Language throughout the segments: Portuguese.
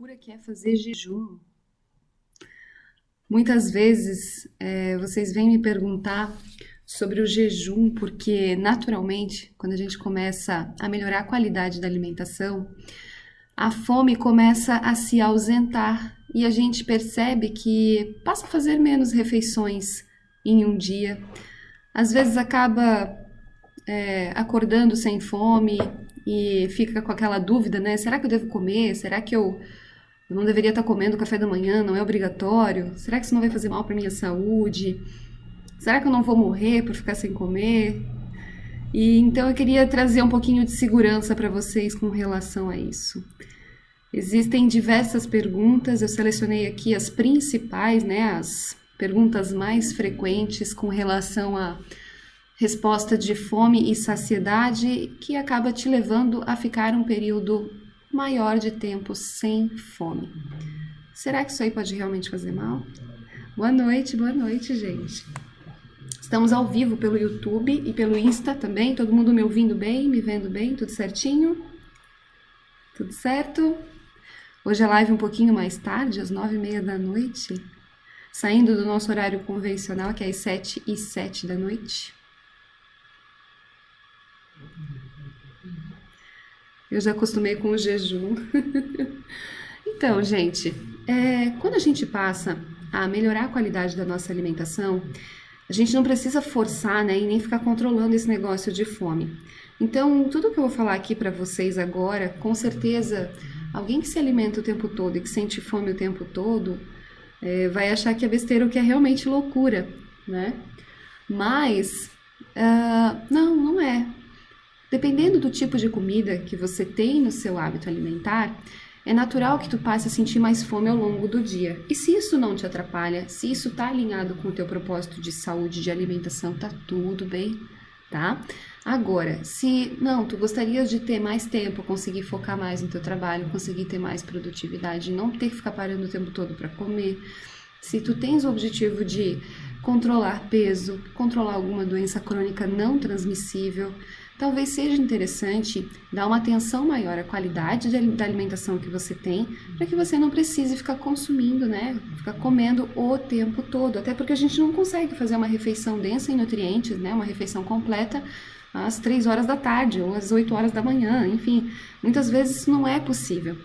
loucura que é fazer jejum. Muitas vezes vocês vêm me perguntar sobre o jejum, porque naturalmente, quando a gente começa a melhorar a qualidade da alimentação, a fome começa a se ausentar e a gente percebe que passa a fazer menos refeições em um dia. Às vezes acaba acordando sem fome e fica com aquela dúvida, né? Será que eu devo comer? Será que eu não deveria estar comendo café da manhã? Não é obrigatório? Será que isso não vai fazer mal para minha saúde? Será que eu não vou morrer por ficar sem comer? E então eu queria trazer um pouquinho de segurança para vocês com relação a isso. Existem diversas perguntas, eu selecionei aqui as principais, né, as perguntas mais frequentes com relação a resposta de fome e saciedade, que acaba te levando a ficar um período maior de tempo sem fome. Será que isso aí pode realmente fazer mal? Boa noite, gente. Estamos ao vivo pelo YouTube e pelo Insta também. Todo mundo me ouvindo bem, me vendo bem, tudo certinho? Tudo certo? Hoje a live um pouquinho mais tarde, às 9h30 da noite, saindo do nosso horário convencional, que é às 7h07 da noite. Eu já acostumei com o jejum. Então, gente, quando a gente passa a melhorar a qualidade da nossa alimentação, a gente não precisa forçar, né, e nem ficar controlando esse negócio de fome. Então, tudo que eu vou falar aqui para vocês agora, com certeza, alguém que se alimenta o tempo todo e que sente fome o tempo todo, vai achar que é besteira, o que é realmente loucura, né? Mas, não é. Dependendo do tipo de comida que você tem no seu hábito alimentar, é natural que tu passe a sentir mais fome ao longo do dia. E se isso não te atrapalha, se isso tá alinhado com o teu propósito de saúde, de alimentação, tá tudo bem, tá? Agora, se não, tu gostarias de ter mais tempo, conseguir focar mais no teu trabalho, conseguir ter mais produtividade, não ter que ficar parando o tempo todo para comer, se tu tens o objetivo de controlar peso, controlar alguma doença crônica não transmissível, talvez seja interessante dar uma atenção maior à qualidade da alimentação que você tem, para que você não precise ficar consumindo, né? Ficar comendo o tempo todo. Até porque a gente não consegue fazer uma refeição densa em nutrientes, né? Uma refeição completa às 3h da tarde ou às 8h da manhã. Enfim, muitas vezes isso não é possível.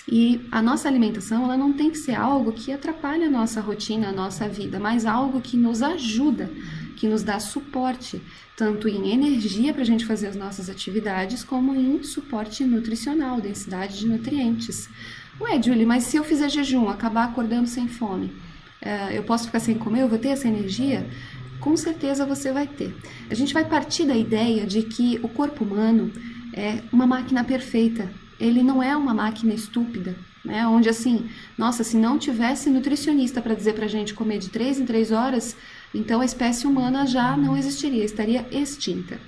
E a nossa alimentação, ela não tem que ser algo que atrapalhe a nossa rotina, a nossa vida, mas algo que nos ajuda, que nos dá suporte, tanto em energia para a gente fazer as nossas atividades, como em suporte nutricional, densidade de nutrientes. Ué, Julie, mas se eu fizer jejum, acabar acordando sem fome, eu posso ficar sem comer, eu vou ter essa energia? Com certeza você vai ter. A gente vai partir da ideia de que o corpo humano é uma máquina perfeita. Ele não é uma máquina estúpida, né? Onde assim, nossa, se não tivesse nutricionista para dizer pra gente comer de 3 em 3 horas, então a espécie humana já não existiria, estaria extinta.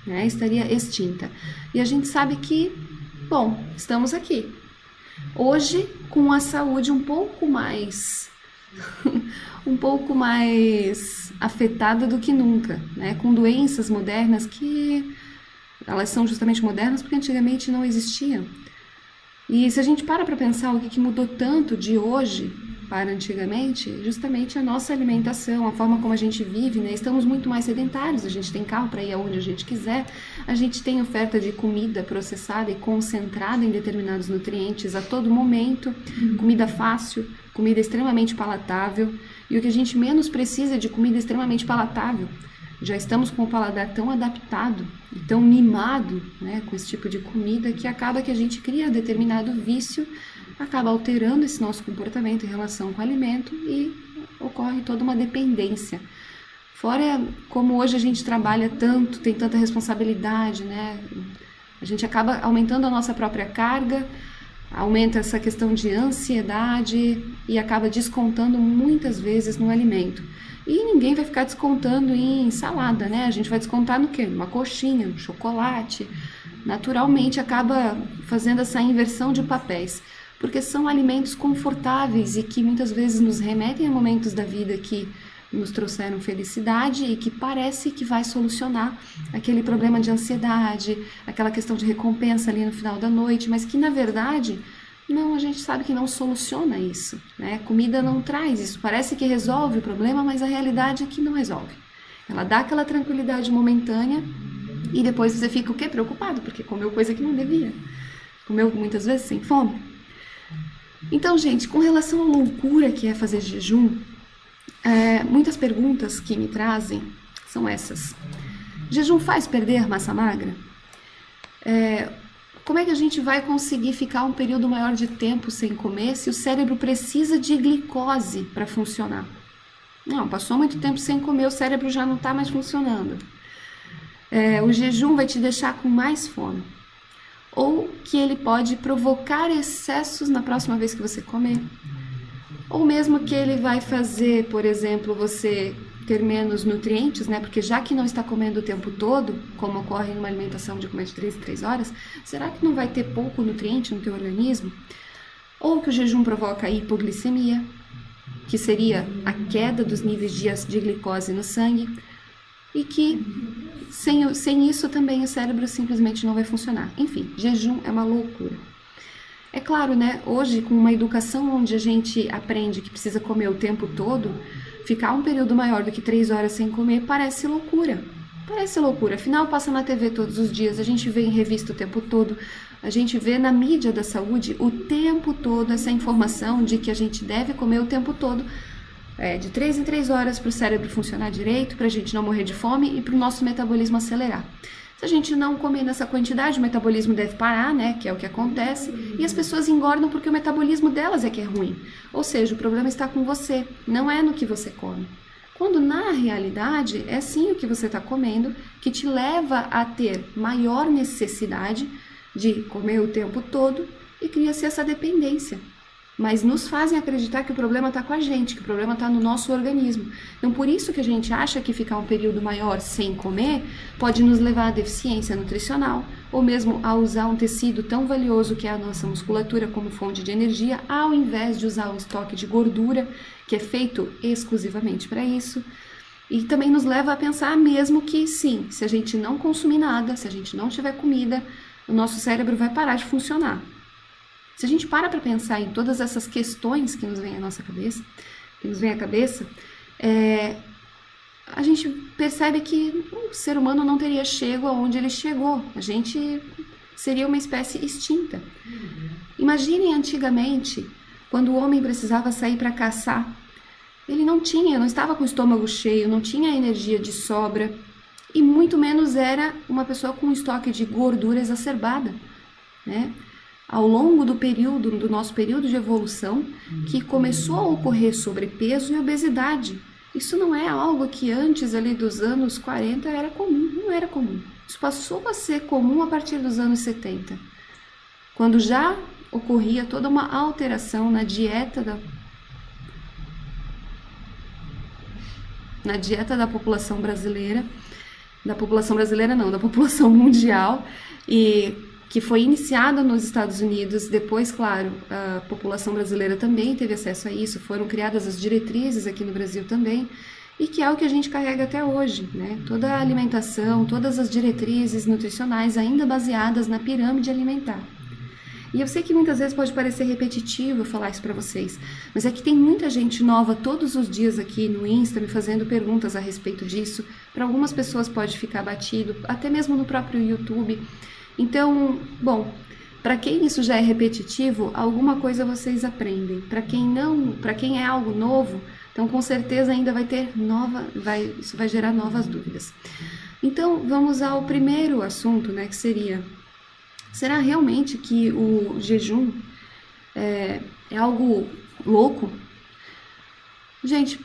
Né? Estaria extinta. E a gente sabe que, bom, estamos aqui. Hoje, com a saúde um pouco mais afetada do que nunca, né? Com doenças modernas que elas são justamente modernas porque antigamente não existiam. E se a gente para pensar o que mudou tanto de hoje para antigamente, justamente a nossa alimentação, a forma como a gente vive, né? Estamos muito mais sedentários, a gente tem carro para ir aonde a gente quiser, a gente tem oferta de comida processada e concentrada em determinados nutrientes a todo momento, comida fácil, comida extremamente palatável, e o que a gente menos precisa é de comida extremamente palatável. Já estamos com o paladar tão adaptado e tão mimado, né, com esse tipo de comida, que acaba que a gente cria determinado vício, acaba alterando esse nosso comportamento em relação com o alimento e ocorre toda uma dependência. Fora como hoje a gente trabalha tanto, tem tanta responsabilidade, né, a gente acaba aumentando a nossa própria carga, aumenta essa questão de ansiedade e acaba descontando muitas vezes no alimento. E ninguém vai ficar descontando em salada, né? A gente vai descontar no quê? Numa coxinha, no chocolate. Naturalmente acaba fazendo essa inversão de papéis, porque são alimentos confortáveis e que muitas vezes nos remetem a momentos da vida que nos trouxeram felicidade e que parece que vai solucionar aquele problema de ansiedade, aquela questão de recompensa ali no final da noite, mas que na verdade, não, a gente sabe que não soluciona isso, né? Comida não traz isso, parece que resolve o problema, mas a realidade é que não resolve. Ela dá aquela tranquilidade momentânea e depois você fica o quê? Preocupado, porque comeu coisa que não devia. Comeu muitas vezes sem fome. Então, gente, com relação à loucura que é fazer jejum, muitas perguntas que me trazem são essas. Jejum faz perder massa magra? Como é que a gente vai conseguir ficar um período maior de tempo sem comer se o cérebro precisa de glicose para funcionar? Não, passou muito tempo sem comer, o cérebro já não está mais funcionando. O jejum vai te deixar com mais fome. Ou que ele pode provocar excessos na próxima vez que você comer. Ou mesmo que ele vai fazer, por exemplo, você ter menos nutrientes, né? Porque já que não está comendo o tempo todo, como ocorre numa alimentação de comer de 3 em 3 horas, será que não vai ter pouco nutriente no teu organismo? Ou que o jejum provoca hipoglicemia, que seria a queda dos níveis de glicose no sangue, e que sem isso também o cérebro simplesmente não vai funcionar. Enfim, jejum é uma loucura. É claro, né? Hoje, com uma educação onde a gente aprende que precisa comer o tempo todo, ficar um período maior do que 3 horas sem comer parece loucura. Parece loucura. Afinal, passa na TV todos os dias, a gente vê em revista o tempo todo, a gente vê na mídia da saúde o tempo todo essa informação de que a gente deve comer o tempo todo, de 3 em 3 horas para o cérebro funcionar direito, para a gente não morrer de fome e para o nosso metabolismo acelerar. Se a gente não comer nessa quantidade, o metabolismo deve parar, né, que é o que acontece, e as pessoas engordam porque o metabolismo delas é que é ruim. Ou seja, o problema está com você, não é no que você come. Quando na realidade é sim o que você está comendo que te leva a ter maior necessidade de comer o tempo todo e cria-se essa dependência. Mas nos fazem acreditar que o problema está com a gente, que o problema está no nosso organismo. Então, por isso que a gente acha que ficar um período maior sem comer pode nos levar à deficiência nutricional, ou mesmo a usar um tecido tão valioso que é a nossa musculatura como fonte de energia, ao invés de usar um estoque de gordura, que é feito exclusivamente para isso. E também nos leva a pensar mesmo que sim, se a gente não consumir nada, se a gente não tiver comida, o nosso cérebro vai parar de funcionar. Se a gente para pensar em todas essas questões que nos vêm à nossa cabeça, a gente percebe que o ser humano não teria chego aonde ele chegou. A gente seria uma espécie extinta. Imaginem antigamente, quando o homem precisava sair para caçar, ele não estava com o estômago cheio, não tinha energia de sobra, e muito menos era uma pessoa com um estoque de gordura exacerbada, né? Ao longo do nosso período de evolução, que começou a ocorrer sobrepeso e obesidade. Isso não é algo que antes ali dos anos 40 era comum, não era comum. Isso passou a ser comum a partir dos anos 70, quando já ocorria toda uma alteração na dieta da população brasileira, da população mundial, e que foi iniciada nos Estados Unidos. Depois, claro, a população brasileira também teve acesso a isso, foram criadas as diretrizes aqui no Brasil também, e que é o que a gente carrega até hoje, né? Toda a alimentação, todas as diretrizes nutricionais ainda baseadas na pirâmide alimentar. E eu sei que muitas vezes pode parecer repetitivo falar isso para vocês, mas é que tem muita gente nova todos os dias aqui no Insta me fazendo perguntas a respeito disso. Para algumas pessoas pode ficar batido, até mesmo no próprio YouTube. Então, bom, para quem isso já é repetitivo, alguma coisa vocês aprendem. Para quem não, para quem é algo novo, então com certeza ainda vai ter isso vai gerar novas dúvidas. Então, vamos ao primeiro assunto, né, que será realmente que o jejum é algo louco? Gente,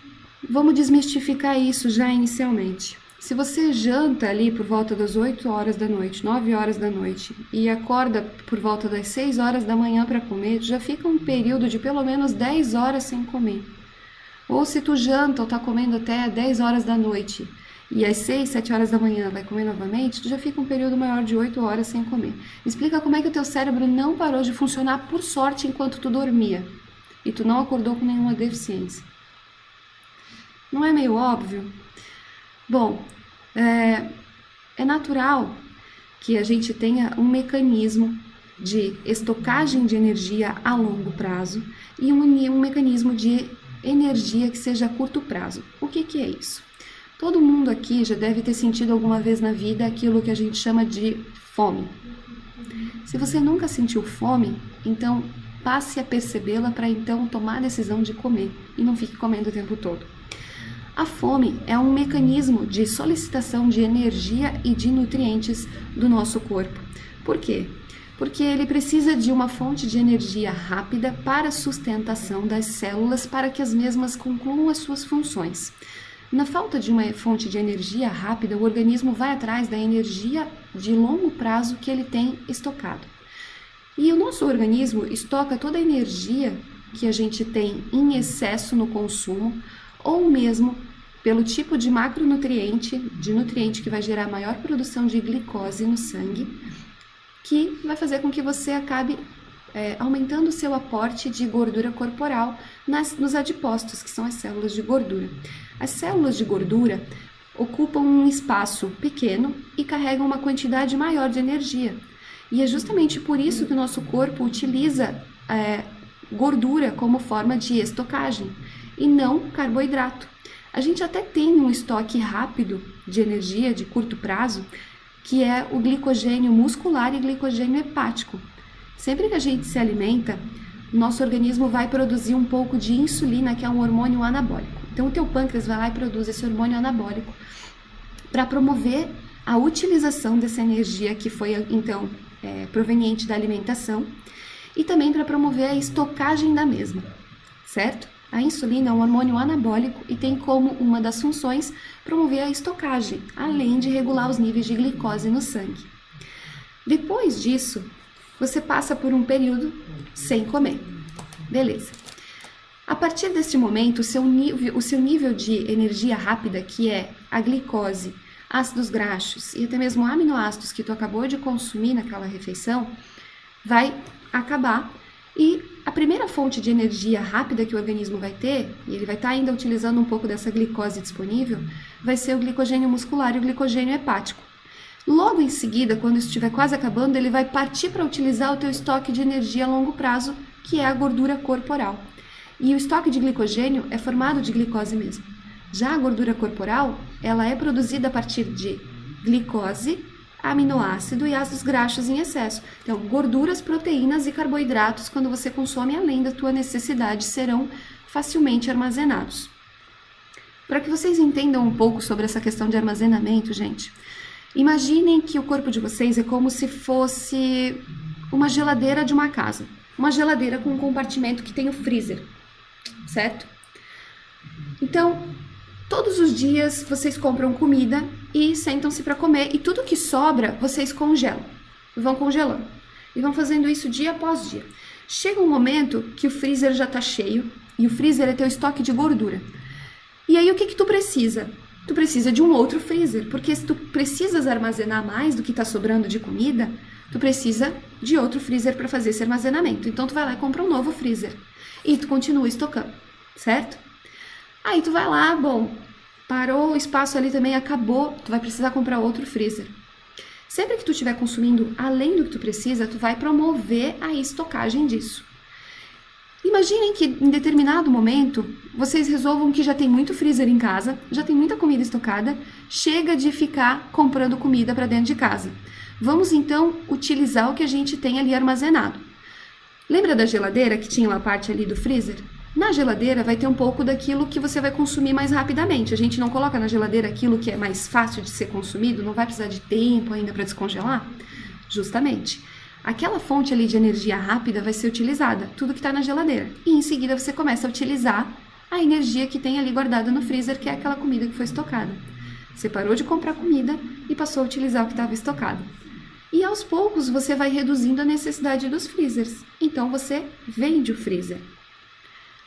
vamos desmistificar isso já inicialmente. Se você janta ali por volta das 8 horas da noite, 9 horas da noite, e acorda por volta das 6 horas da manhã para comer, já fica um período de pelo menos 10 horas sem comer. Ou se tu janta ou tá comendo até 10 horas da noite, e às 6, 7 horas da manhã vai comer novamente, tu já fica um período maior de 8 horas sem comer. Explica como é que o teu cérebro não parou de funcionar por sorte enquanto tu dormia, e tu não acordou com nenhuma deficiência. Não é meio óbvio? Bom, é natural que a gente tenha um mecanismo de estocagem de energia a longo prazo e um mecanismo de energia que seja a curto prazo. O que é isso? Todo mundo aqui já deve ter sentido alguma vez na vida aquilo que a gente chama de fome. Se você nunca sentiu fome, então passe a percebê-la para então tomar a decisão de comer e não fique comendo o tempo todo. A fome é um mecanismo de solicitação de energia e de nutrientes do nosso corpo. Por quê? Porque ele precisa de uma fonte de energia rápida para a sustentação das células para que as mesmas concluam as suas funções. Na falta de uma fonte de energia rápida, o organismo vai atrás da energia de longo prazo que ele tem estocado. E o nosso organismo estoca toda a energia que a gente tem em excesso no consumo, ou mesmo pelo tipo de macronutriente, de nutriente que vai gerar maior produção de glicose no sangue, que vai fazer com que você acabe aumentando o seu aporte de gordura corporal nos adipócitos, que são as células de gordura. As células de gordura ocupam um espaço pequeno e carregam uma quantidade maior de energia. E é justamente por isso que o nosso corpo utiliza gordura como forma de estocagem e não carboidrato. A gente até tem um estoque rápido de energia de curto prazo, que é o glicogênio muscular e glicogênio hepático. Sempre que a gente se alimenta, nosso organismo vai produzir um pouco de insulina, que é um hormônio anabólico. Então o teu pâncreas vai lá e produz esse hormônio anabólico para promover a utilização dessa energia que foi então proveniente da alimentação e também para promover a estocagem da mesma, certo? A insulina é um hormônio anabólico e tem como uma das funções promover a estocagem, além de regular os níveis de glicose no sangue. Depois disso, você passa por um período sem comer. Beleza. A partir deste momento, o seu nível de energia rápida, que é a glicose, ácidos graxos e até mesmo aminoácidos que tu acabou de consumir naquela refeição, vai acabar. E a primeira fonte de energia rápida que o organismo vai ter, e ele vai estar ainda utilizando um pouco dessa glicose disponível, vai ser o glicogênio muscular e o glicogênio hepático. Logo em seguida, quando isso estiver quase acabando, ele vai partir para utilizar o teu estoque de energia a longo prazo, que é a gordura corporal. E o estoque de glicogênio é formado de glicose mesmo. Já a gordura corporal, ela é produzida a partir de glicose, aminoácido e ácidos graxos em excesso. Então, gorduras, proteínas e carboidratos, quando você consome além da tua necessidade, serão facilmente armazenados. Para que vocês entendam um pouco sobre essa questão de armazenamento, gente, imaginem que o corpo de vocês é como se fosse uma geladeira de uma casa. Uma geladeira com um compartimento que tem o freezer, certo? Então, todos os dias vocês compram comida e sentam-se para comer e tudo que sobra vocês congelam, vão congelando e vão fazendo isso dia após dia. Chega um momento que o freezer já está cheio e o freezer é teu estoque de gordura. E aí o que tu precisa? Tu precisa de um outro freezer, porque se tu precisas armazenar mais do que está sobrando de comida, tu precisa de outro freezer para fazer esse armazenamento. Então tu vai lá e compra um novo freezer e tu continua estocando, certo? Aí tu vai lá, bom, parou o espaço ali também, acabou, tu vai precisar comprar outro freezer. Sempre que tu estiver consumindo além do que tu precisa, tu vai promover a estocagem disso. Imaginem que em determinado momento, vocês resolvam que já tem muito freezer em casa, já tem muita comida estocada, chega de ficar comprando comida para dentro de casa. Vamos então utilizar o que a gente tem ali armazenado. Lembra da geladeira que tinha uma parte ali do freezer? Na geladeira vai ter um pouco daquilo que você vai consumir mais rapidamente. A gente não coloca na geladeira aquilo que é mais fácil de ser consumido, não vai precisar de tempo ainda para descongelar? Justamente. Aquela fonte ali de energia rápida vai ser utilizada, tudo que está na geladeira. E em seguida você começa a utilizar a energia que tem ali guardada no freezer, que é aquela comida que foi estocada. Você parou de comprar comida e passou a utilizar o que estava estocado. E aos poucos você vai reduzindo a necessidade dos freezers. Então você vende o freezer.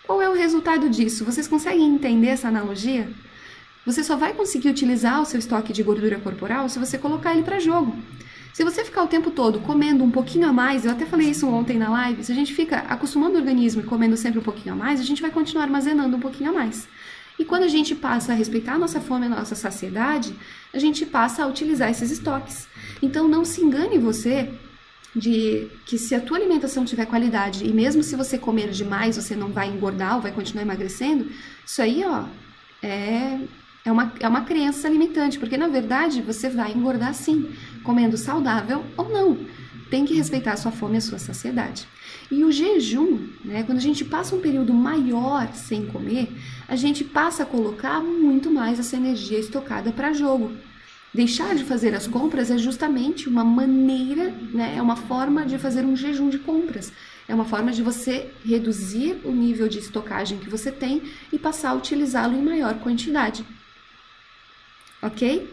Qual é o resultado disso? Vocês conseguem entender essa analogia? Você só vai conseguir utilizar o seu estoque de gordura corporal se você colocar ele para jogo. Se você ficar o tempo todo comendo um pouquinho a mais, eu até falei isso ontem na live, se a gente fica acostumando o organismo e comendo sempre um pouquinho a mais, a gente vai continuar armazenando um pouquinho a mais. E quando a gente passa a respeitar a nossa fome, a nossa saciedade, a gente passa a utilizar esses estoques. Então não se engane você de que se a tua alimentação tiver qualidade e mesmo se você comer demais, você não vai engordar ou vai continuar emagrecendo, isso aí, ó, é uma crença limitante, porque na verdade você vai engordar sim, comendo saudável ou não. Tem que respeitar a sua fome e a sua saciedade. E o jejum, né, quando a gente passa um período maior sem comer, a gente passa a colocar muito mais essa energia estocada para jogo. Deixar de fazer as compras é justamente uma maneira, né, é uma forma de fazer um jejum de compras. É uma forma de você reduzir o nível de estocagem que você tem e passar a utilizá-lo em maior quantidade. Ok?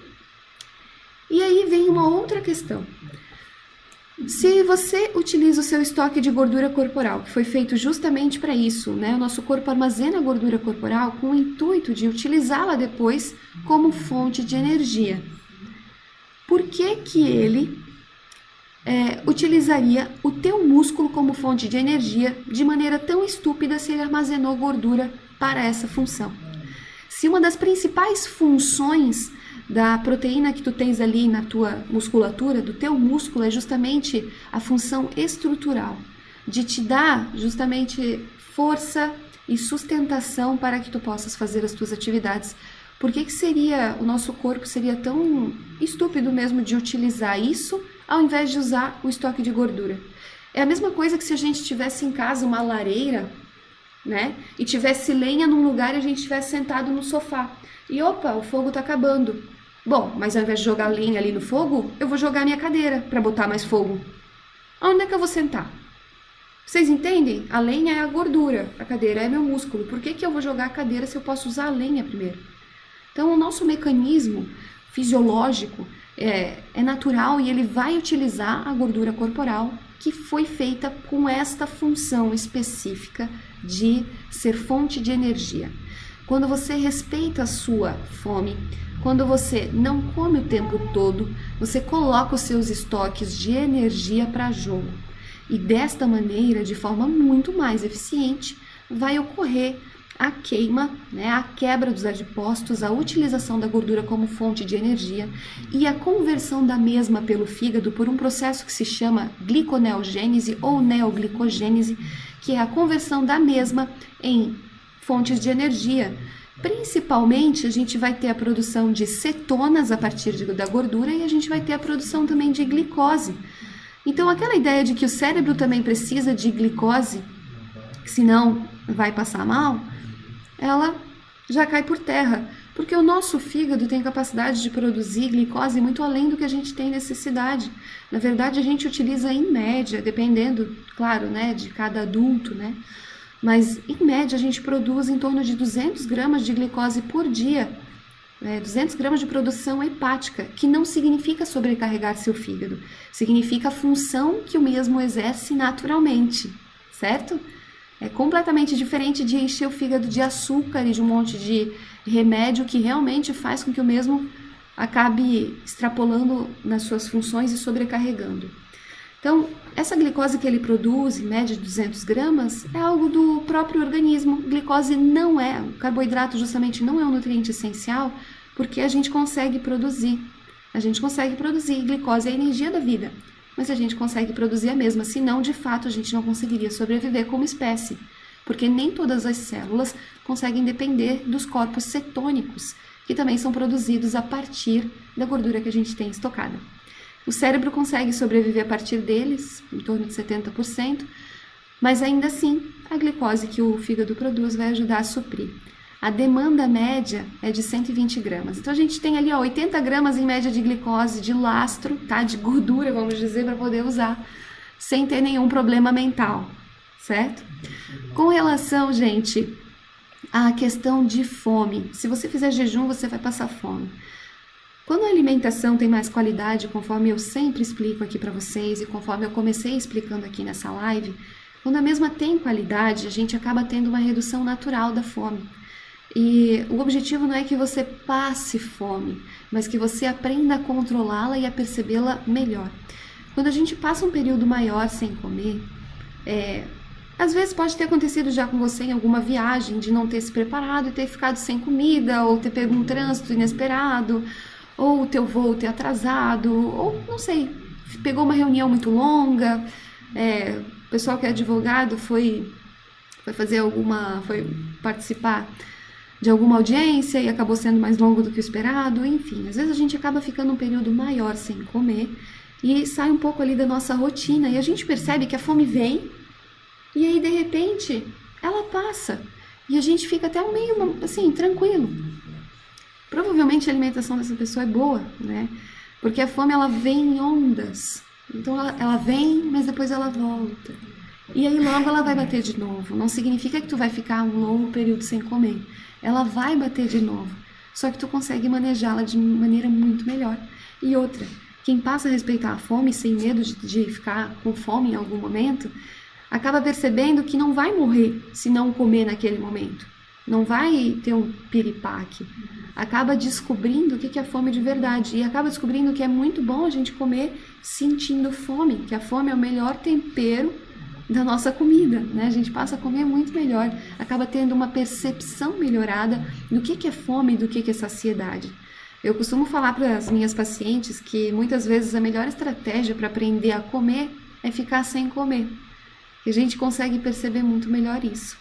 E aí vem uma outra questão. Se você utiliza o seu estoque de gordura corporal, que foi feito justamente para isso, né? O nosso corpo armazena a gordura corporal com o intuito de utilizá-la depois como fonte de energia. Por que que ele utilizaria o teu músculo como fonte de energia de maneira tão estúpida se ele armazenou gordura para essa função? Se uma das principais funções da proteína que tu tens ali na tua musculatura, do teu músculo, é justamente a função estrutural, de te dar justamente força e sustentação para que tu possas fazer as tuas atividades. Por que o nosso corpo seria tão estúpido mesmo de utilizar isso ao invés de usar o estoque de gordura? É a mesma coisa que se a gente tivesse em casa uma lareira, né, e tivesse lenha num lugar e a gente estivesse sentado no sofá. E opa, o fogo tá acabando. Bom, mas ao invés de jogar lenha ali no fogo, eu vou jogar minha cadeira para botar mais fogo. Onde é que eu vou sentar? Vocês entendem? A lenha é a gordura, a cadeira é meu músculo. Por que eu vou jogar a cadeira se eu posso usar a lenha primeiro? Então, o nosso mecanismo fisiológico é natural e ele vai utilizar a gordura corporal que foi feita com esta função específica de ser fonte de energia. Quando você respeita a sua fome, quando você não come o tempo todo, você coloca os seus estoques de energia para jogo. E desta maneira, de forma muito mais eficiente, vai ocorrer a queima, né, a quebra dos adipócitos, a utilização da gordura como fonte de energia e a conversão da mesma pelo fígado por um processo que se chama gliconeogênese ou neoglicogênese, que é a conversão da mesma em fontes de energia. Principalmente, a gente vai ter a produção de cetonas a partir da gordura e a gente vai ter a produção também de glicose. Então, aquela ideia de que o cérebro também precisa de glicose, senão vai passar mal, ela já cai por terra, porque o nosso fígado tem capacidade de produzir glicose muito além do que a gente tem necessidade. Na verdade, a gente utiliza em média, dependendo, claro, né, de cada adulto, né? Mas, em média, a gente produz em torno de 200 gramas de glicose por dia, 200 gramas de produção hepática, que não significa sobrecarregar seu fígado, significa a função que o mesmo exerce naturalmente, certo? É completamente diferente de encher o fígado de açúcar e de um monte de remédio que realmente faz com que o mesmo acabe extrapolando nas suas funções e sobrecarregando. Então, essa glicose que ele produz, em média de 200 gramas, é algo do próprio organismo. Glicose não é, o carboidrato justamente não é um nutriente essencial, porque a gente consegue produzir. A gente consegue produzir, glicose é a energia da vida, mas a gente consegue produzir a mesma, senão, de fato, a gente não conseguiria sobreviver como espécie, porque nem todas as células conseguem depender dos corpos cetônicos, que também são produzidos a partir da gordura que a gente tem estocada. O cérebro consegue sobreviver a partir deles, em torno de 70%, mas ainda assim, a glicose que o fígado produz vai ajudar a suprir. A demanda média é de 120 gramas. Então, a gente tem ali 80 gramas em média de glicose, de lastro, tá? De gordura, vamos dizer, para poder usar, sem ter nenhum problema mental, certo? Com relação, gente, à questão de fome, se você fizer jejum, você vai passar fome. Quando a alimentação tem mais qualidade, conforme eu sempre explico aqui para vocês e conforme eu comecei explicando aqui nessa live, quando a mesma tem qualidade, a gente acaba tendo uma redução natural da fome. E o objetivo não é que você passe fome, mas que você aprenda a controlá-la e a percebê-la melhor. Quando a gente passa um período maior sem comer, Às vezes pode ter acontecido já com você em alguma viagem, de não ter se preparado e ter ficado sem comida, ou ter pego um trânsito inesperado, ou o teu voo ter atrasado, ou não sei, pegou uma reunião muito longa, o pessoal que é advogado foi participar de alguma audiência e acabou sendo mais longo do que o esperado, enfim, às vezes a gente acaba ficando um período maior sem comer e sai um pouco ali da nossa rotina e a gente percebe que a fome vem e aí de repente ela passa e a gente fica até meio assim, tranquilo. Provavelmente a alimentação dessa pessoa é boa, né? Porque a fome ela vem em ondas, então ela vem, mas depois ela volta. E aí logo ela vai bater de novo. Não significa que tu vai ficar um longo período sem comer. Ela vai bater de novo. Só que tu consegue manejá-la de maneira muito melhor. E outra, quem passa a respeitar a fome sem medo de ficar com fome em algum momento, acaba percebendo que não vai morrer se não comer naquele momento. Não vai ter um piripaque. Acaba descobrindo o que é fome de verdade. E acaba descobrindo que é muito bom a gente comer sentindo fome. Que a fome é o melhor tempero da nossa comida, né? A gente passa a comer muito melhor, acaba tendo uma percepção melhorada do que é fome e do que é saciedade. Eu costumo falar para as minhas pacientes que muitas vezes a melhor estratégia para aprender a comer é ficar sem comer. E a gente consegue perceber muito melhor isso.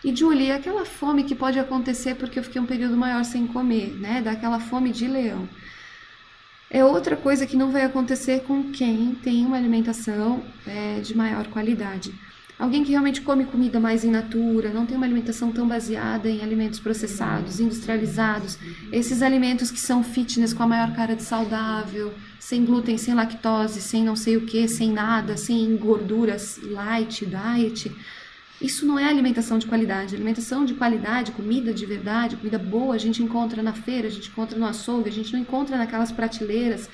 E Julie, aquela fome que pode acontecer porque eu fiquei um período maior sem comer, né? Daquela fome de leão. É outra coisa que não vai acontecer com quem tem uma alimentação de maior qualidade. Alguém que realmente come comida mais in natura, não tem uma alimentação tão baseada em alimentos processados, industrializados, esses alimentos que são fitness com a maior cara de saudável, sem glúten, sem lactose, sem não sei o que, sem nada, sem gorduras light, diet. Isso não é alimentação de qualidade. Alimentação de qualidade, comida de verdade, comida boa, a gente encontra na feira, a gente encontra no açougue, a gente não encontra naquelas prateleiras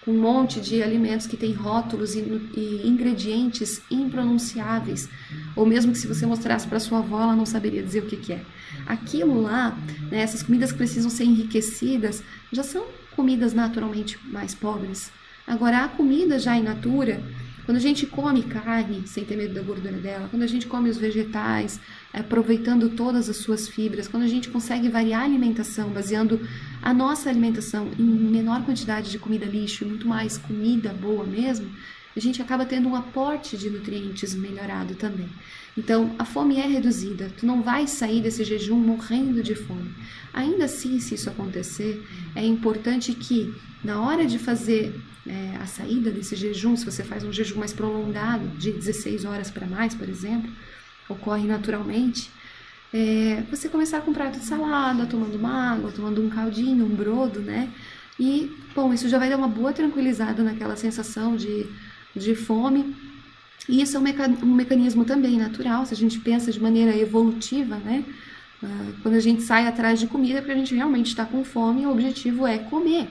com um monte de alimentos que tem rótulos e ingredientes impronunciáveis. Ou mesmo que se você mostrasse para sua avó, ela não saberia dizer o que é. Aquilo lá, né, essas comidas que precisam ser enriquecidas, já são comidas naturalmente mais pobres. Agora, a comida já in natura, quando a gente come carne, sem ter medo da gordura dela, quando a gente come os vegetais, aproveitando todas as suas fibras, quando a gente consegue variar a alimentação, baseando a nossa alimentação em menor quantidade de comida lixo, muito mais comida boa mesmo, a gente acaba tendo um aporte de nutrientes melhorado também. Então, a fome é reduzida, tu não vai sair desse jejum morrendo de fome. Ainda assim, se isso acontecer, é importante que, na hora de fazer a saída desse jejum, se você faz um jejum mais prolongado, de 16 horas para mais, por exemplo, ocorre naturalmente, você começar com um prato de salada, tomando uma água, tomando um caldinho, um brodo, né? E, bom, isso já vai dar uma boa tranquilizada naquela sensação de fome. E isso é um mecanismo também natural, se a gente pensa de maneira evolutiva, né? Quando a gente sai atrás de comida, porque a gente realmente está com fome, o objetivo é comer.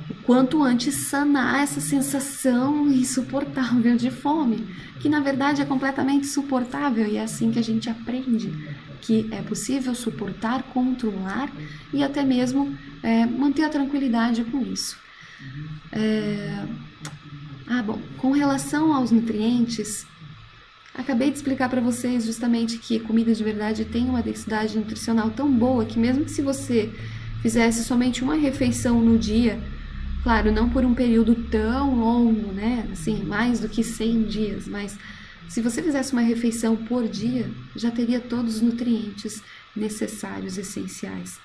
O quanto antes sanar essa sensação insuportável de fome, que na verdade é completamente suportável, e é assim que a gente aprende que é possível suportar, controlar e até mesmo manter a tranquilidade com isso. Bom, com relação aos nutrientes, acabei de explicar para vocês justamente que comida de verdade tem uma densidade nutricional tão boa que mesmo que se você fizesse somente uma refeição no dia, claro, não por um período tão longo, né, assim, mais do que 100 dias, mas se você fizesse uma refeição por dia, já teria todos os nutrientes necessários, essenciais.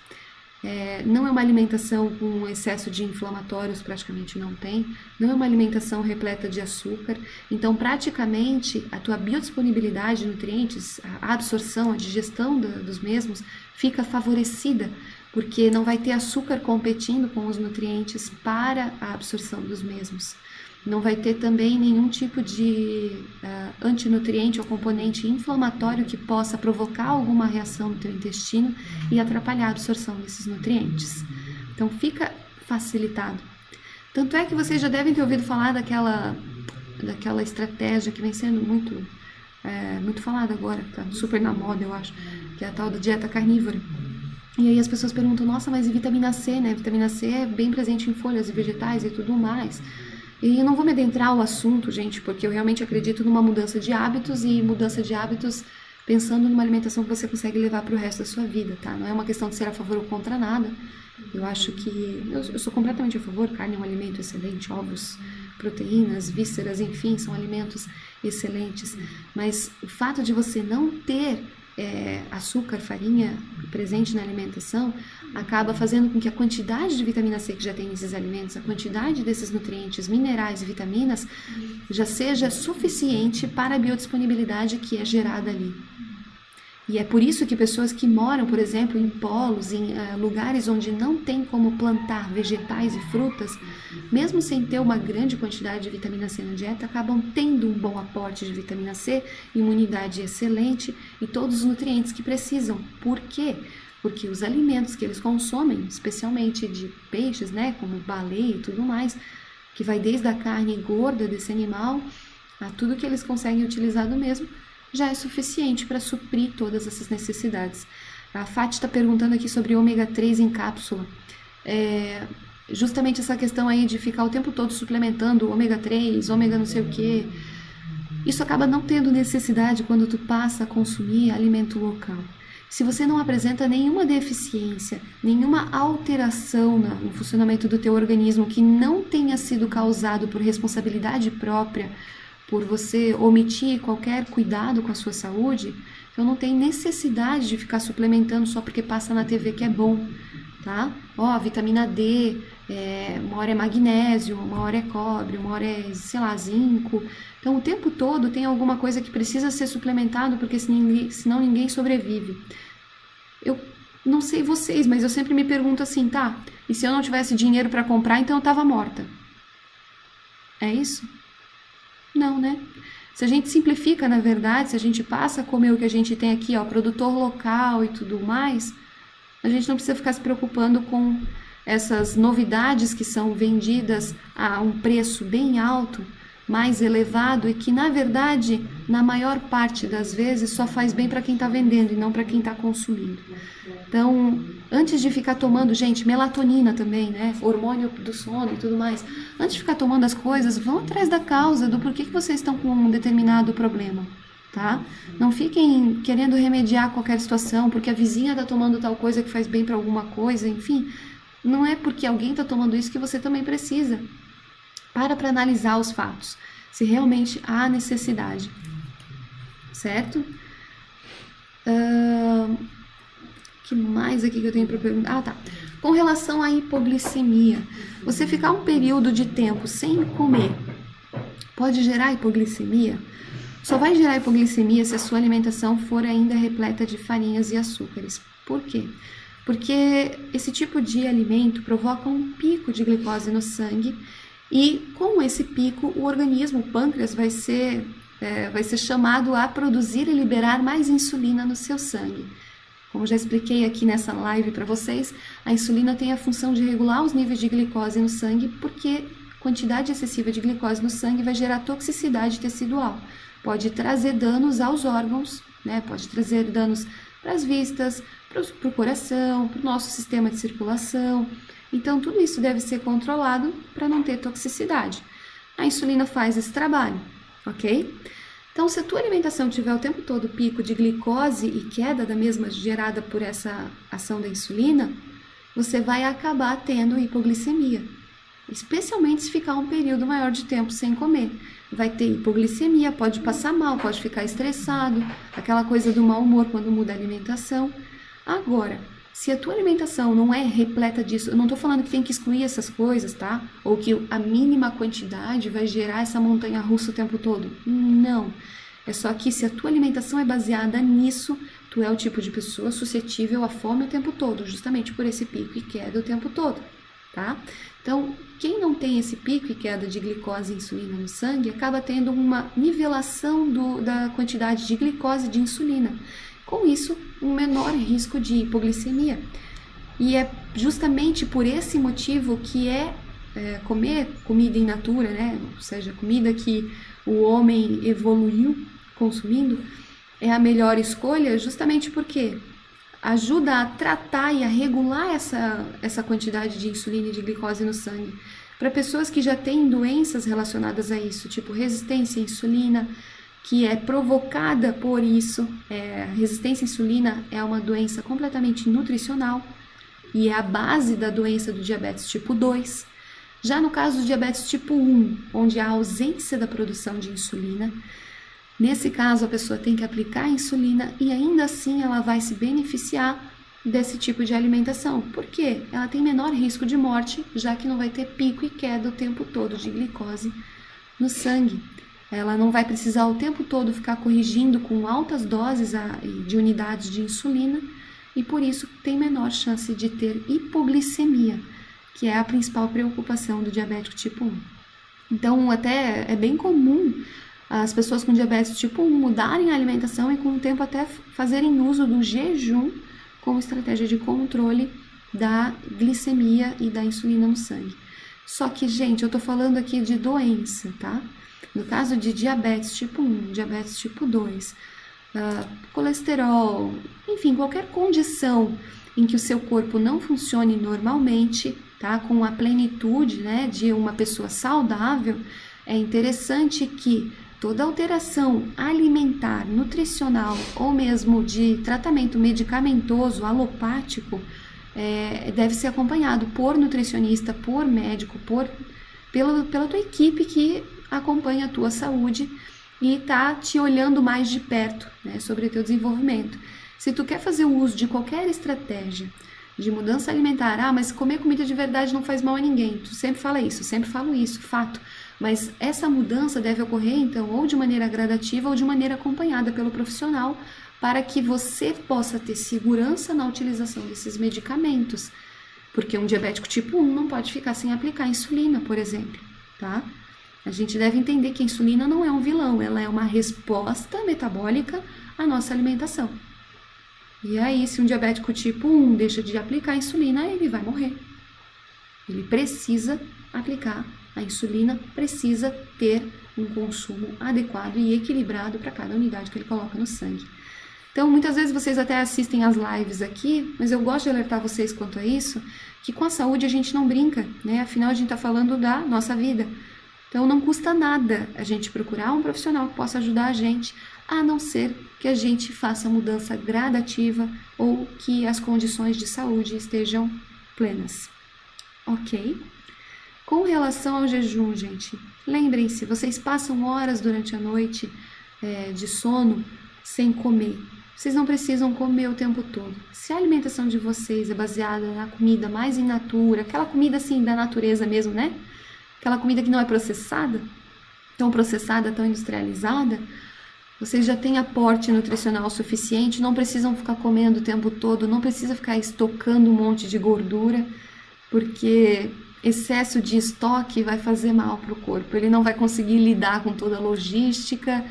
Não é uma alimentação com excesso de inflamatórios, praticamente não tem. Não é uma alimentação repleta de açúcar. Então, praticamente, a tua biodisponibilidade de nutrientes, a absorção, a digestão dos mesmos, fica favorecida, porque não vai ter açúcar competindo com os nutrientes para a absorção dos mesmos. Não vai ter também nenhum tipo de antinutriente ou componente inflamatório que possa provocar alguma reação no teu intestino e atrapalhar a absorção desses nutrientes. Então fica facilitado. Tanto é que vocês já devem ter ouvido falar daquela estratégia que vem sendo muito falada agora, tá super na moda, eu acho, que é a tal da dieta carnívora. E aí as pessoas perguntam, nossa, mas e vitamina C, né? Vitamina C é bem presente em folhas e vegetais e tudo mais. E eu não vou me adentrar ao assunto, gente, porque eu realmente acredito numa mudança de hábitos e mudança de hábitos pensando numa alimentação que você consegue levar para o resto da sua vida, tá? Não é uma questão de ser a favor ou contra nada. Eu acho que eu sou completamente a favor. Carne é um alimento excelente, ovos, proteínas, vísceras, enfim, são alimentos excelentes. Mas o fato de você não ter açúcar, farinha presente na alimentação acaba fazendo com que a quantidade de vitamina C que já tem nesses alimentos, a quantidade desses nutrientes, minerais e vitaminas já seja suficiente para a biodisponibilidade que é gerada ali. E é por isso que pessoas que moram, por exemplo, em polos, em lugares onde não tem como plantar vegetais e frutas, mesmo sem ter uma grande quantidade de vitamina C na dieta, acabam tendo um bom aporte de vitamina C, imunidade excelente e todos os nutrientes que precisam. Por quê? Porque os alimentos que eles consomem, especialmente de peixes, né, como baleia e tudo mais, que vai desde a carne gorda desse animal a tudo que eles conseguem utilizar do mesmo, já é suficiente para suprir todas essas necessidades. A Fati está perguntando aqui sobre ômega 3 em cápsula. Justamente essa questão aí de ficar o tempo todo suplementando ômega 3, ômega não sei o que, isso acaba não tendo necessidade quando tu passa a consumir alimento local. Se você não apresenta nenhuma deficiência, nenhuma alteração no funcionamento do teu organismo que não tenha sido causado por responsabilidade própria, por você omitir qualquer cuidado com a sua saúde, então não tem necessidade de ficar suplementando só porque passa na TV que é bom, tá? Vitamina D, uma hora é magnésio, uma hora é cobre, uma hora é, sei lá, zinco. Então o tempo todo tem alguma coisa que precisa ser suplementado, porque senão ninguém sobrevive. Eu não sei vocês, mas eu sempre me pergunto assim, tá? E se eu não tivesse dinheiro para comprar, então eu tava morta. É isso? Não, né? Se a gente simplifica, na verdade, se a gente passa a comer o que a gente tem aqui, produtor local e tudo mais, a gente não precisa ficar se preocupando com essas novidades que são vendidas a um preço bem alto, mais elevado e que, na verdade, na maior parte das vezes, só faz bem para quem está vendendo e não para quem está consumindo. Então, antes de ficar tomando, gente, melatonina também, né? Hormônio do sono e tudo mais. Antes de ficar tomando as coisas, vão atrás da causa do porquê que vocês estão com um determinado problema, tá? Não fiquem querendo remediar qualquer situação, porque a vizinha está tomando tal coisa que faz bem para alguma coisa, enfim. Não é porque alguém está tomando isso que você também precisa. Para analisar os fatos, se realmente há necessidade, certo? Que mais aqui que eu tenho para perguntar? Tá. Com relação à hipoglicemia, você ficar um período de tempo sem comer pode gerar hipoglicemia? Só vai gerar hipoglicemia se a sua alimentação for ainda repleta de farinhas e açúcares. Por quê? Porque esse tipo de alimento provoca um pico de glicose no sangue e com esse pico o organismo, o pâncreas, vai ser chamado a produzir e liberar mais insulina no seu sangue. Como já expliquei aqui nessa live para vocês, a insulina tem a função de regular os níveis de glicose no sangue, porque quantidade excessiva de glicose no sangue vai gerar toxicidade tecidual. Pode trazer danos aos órgãos, né? Pode trazer danos para as vistas, para o coração, para o nosso sistema de circulação. Então, tudo isso deve ser controlado para não ter toxicidade. A insulina faz esse trabalho, ok? Então, se a tua alimentação tiver o tempo todo pico de glicose e queda da mesma gerada por essa ação da insulina, você vai acabar tendo hipoglicemia, especialmente se ficar um período maior de tempo sem comer. Vai ter hipoglicemia, pode passar mal, pode ficar estressado, aquela coisa do mau humor quando muda a alimentação. Agora, se a tua alimentação não é repleta disso, eu não estou falando que tem que excluir essas coisas, tá? Ou que a mínima quantidade vai gerar essa montanha-russa o tempo todo. Não. É só que se a tua alimentação é baseada nisso, tu é o tipo de pessoa suscetível à fome o tempo todo, justamente por esse pico e queda o tempo todo, tá? Então, quem não tem esse pico e queda de glicose e insulina no sangue, acaba tendo uma nivelação da quantidade de glicose e de insulina. Com isso, um menor risco de hipoglicemia. E é justamente por esse motivo que comer comida in natura, né? Ou seja, comida que o homem evoluiu consumindo, é a melhor escolha, justamente porque ajuda a tratar e a regular essa quantidade de insulina e de glicose no sangue. Para pessoas que já têm doenças relacionadas a isso, tipo resistência à insulina, que é provocada por isso. Resistência à insulina é uma doença completamente nutricional e é a base da doença do diabetes tipo 2. Já no caso do diabetes tipo 1, onde há ausência da produção de insulina, nesse caso a pessoa tem que aplicar a insulina e ainda assim ela vai se beneficiar desse tipo de alimentação. Por quê? Ela tem menor risco de morte, já que não vai ter pico e queda o tempo todo de glicose no sangue. Ela não vai precisar o tempo todo ficar corrigindo com altas doses de unidades de insulina e por isso tem menor chance de ter hipoglicemia, que é a principal preocupação do diabético tipo 1. Então, até é bem comum as pessoas com diabetes tipo 1 mudarem a alimentação e com o tempo até fazerem uso do jejum como estratégia de controle da glicemia e da insulina no sangue. Só que, gente, eu tô falando aqui de doença, tá? No caso de diabetes tipo 1, diabetes tipo 2, colesterol, enfim, qualquer condição em que o seu corpo não funcione normalmente, tá? Com a plenitude, né, de uma pessoa saudável, é interessante que toda alteração alimentar, nutricional ou mesmo de tratamento medicamentoso, alopático, deve ser acompanhado por nutricionista, por médico, pela tua equipe que acompanha a tua saúde e tá te olhando mais de perto, né, sobre o teu desenvolvimento. Se tu quer fazer o uso de qualquer estratégia de mudança alimentar, mas comer comida de verdade não faz mal a ninguém. Tu sempre fala isso, eu sempre falo isso, fato. Mas essa mudança deve ocorrer, então, ou de maneira gradativa ou de maneira acompanhada pelo profissional, para que você possa ter segurança na utilização desses medicamentos. Porque um diabético tipo 1 não pode ficar sem aplicar insulina, por exemplo, tá? A gente deve entender que a insulina não é um vilão, ela é uma resposta metabólica à nossa alimentação. E aí, se um diabético tipo 1 deixa de aplicar a insulina, ele vai morrer. Ele precisa aplicar a insulina, precisa ter um consumo adequado e equilibrado para cada unidade que ele coloca no sangue. Então, muitas vezes vocês até assistem as lives aqui, mas eu gosto de alertar vocês quanto a isso, que com a saúde a gente não brinca, né? Afinal, a gente está falando da nossa vida. Então, não custa nada a gente procurar um profissional que possa ajudar a gente, a não ser que a gente faça mudança gradativa ou que as condições de saúde estejam plenas. Ok? Com relação ao jejum, gente, lembrem-se, vocês passam horas durante a noite de sono sem comer. Vocês não precisam comer o tempo todo. Se a alimentação de vocês é baseada na comida mais in natura, aquela comida assim da natureza mesmo, né? Aquela comida que não é processada, tão industrializada, vocês já têm aporte nutricional suficiente, não precisam ficar comendo o tempo todo, não precisa ficar estocando um monte de gordura, porque excesso de estoque vai fazer mal para o corpo. Ele não vai conseguir lidar com toda a logística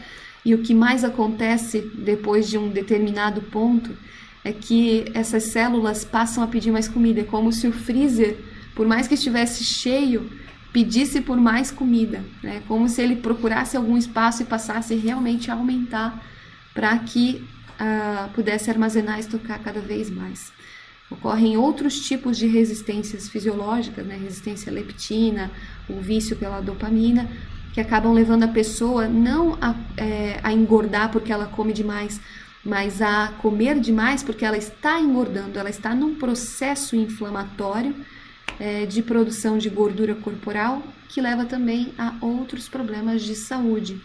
e o que mais acontece depois de um determinado ponto é que essas células passam a pedir mais comida. É como se o freezer, por mais que estivesse cheio, pedisse por mais comida, né? Como se ele procurasse algum espaço e passasse realmente a aumentar para que pudesse armazenar e estocar cada vez mais. Ocorrem outros tipos de resistências fisiológicas, né? Resistência à leptina, o vício pela dopamina, que acabam levando a pessoa não a engordar porque ela come demais, mas a comer demais porque ela está engordando, ela está num processo inflamatório de produção de gordura corporal, que leva também a outros problemas de saúde,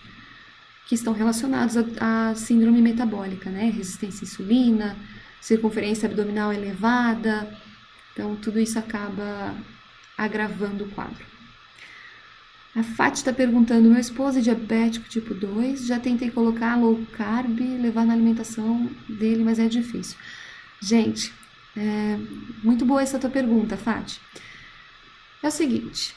que estão relacionados à síndrome metabólica, né? Resistência à insulina, circunferência abdominal elevada, então tudo isso acaba agravando o quadro. A Fati está perguntando, meu esposo é diabético tipo 2, já tentei colocar low carb, levar na alimentação dele, mas é difícil. Gente, muito boa essa tua pergunta, Fati. É o seguinte,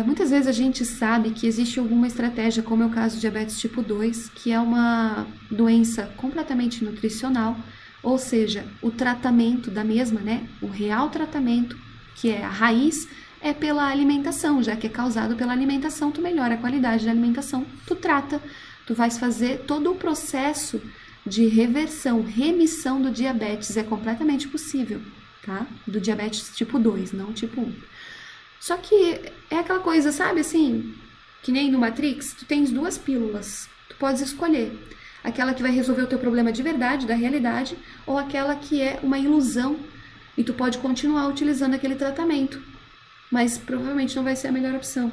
muitas vezes a gente sabe que existe alguma estratégia, como é o caso do diabetes tipo 2, que é uma doença completamente nutricional, ou seja, o tratamento da mesma, né, o real tratamento, que é a raiz, é pela alimentação, já que é causado pela alimentação, tu melhora a qualidade da alimentação, tu trata, tu vais fazer todo o processo de reversão, remissão do diabetes, é completamente possível, tá? Do diabetes tipo 2, não tipo 1. Só que é aquela coisa, sabe, assim, que nem no Matrix, tu tens duas pílulas, tu podes escolher. Aquela que vai resolver o teu problema de verdade, da realidade, ou aquela que é uma ilusão e tu pode continuar utilizando aquele tratamento, mas provavelmente não vai ser a melhor opção.